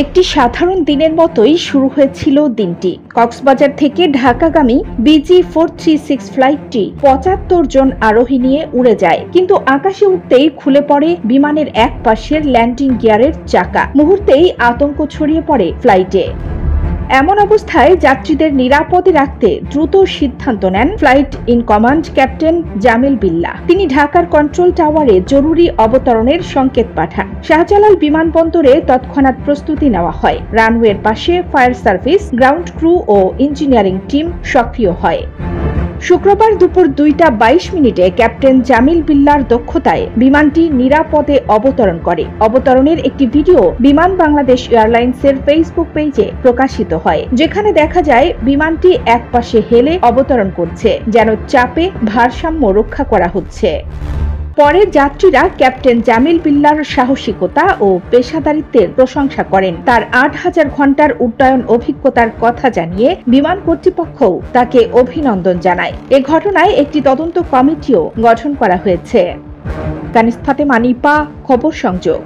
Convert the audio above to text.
একটি সাধারণ দিনের মতোই শুরু হয়েছিল দিনটি। কক্সবাজার থেকে ঢাকাগামী BG436 ফ্লাইটটি ৭৫ জন আরোহী নিয়ে উড়ে যায়, কিন্তু আকাশে উঠতেই খুলে পড়ে বিমানের এক পাশের ল্যান্ডিং গিয়ারের চাকা। মুহূর্তেই আতঙ্ক ছড়িয়ে পড়ে ফ্লাইটে। এমন অবস্থায় যাত্রীদের নিরাপদে রাখতে দ্রুত সিদ্ধান্ত নেন flight in command captain Jamil Billah. তিনি ঢাকার কন্ট্রোল টাওয়ারে জরুরি অবতরণের সংকেত পাঠান। শাহজালাল বিমানবন্দরে তৎক্ষণাৎ প্রস্তুতি নেওয়া হয়। রানওয়ের পাশে ফায়ার সার্ভিস, গ্রাউন্ড ক্রু ও ইঞ্জিনিয়ারিং টিম সক্রিয় হয়। শুক্রবার দুপুর 2:22 ক্যাপ্টেন জামিল বিল্লাহর দক্ষতায় বিমানটি নিরাপদে অবতরণ করে। অবতরণের একটি ভিডিও বিমান বাংলাদেশ এয়ারলাইন্সের ফেসবুক পেজে প্রকাশিত হয়, যেখানে দেখা যায় বিমানটি একপাশে হেলে অবতরণ করছে, যেন চাপে ভারসাম্য রক্ষা করা হচ্ছে। পরে যাত্রীরা ক্যাপ্টেন জামিল বিল্লাহর সাহসিকতা ও পেশাদারিত্বের প্রশংসা করেন। তার ৮,০০০ ঘন্টার উড্ডয়ন অভিজ্ঞতার কথা জানিয়ে বিমান কর্তৃপক্ষও তাকে অভিনন্দন জানায়। এ ঘটনায় একটি তদন্ত কমিটিও গঠন করা হয়েছে। কানিস ফাতেমা নিপা, খবর সংযোগ।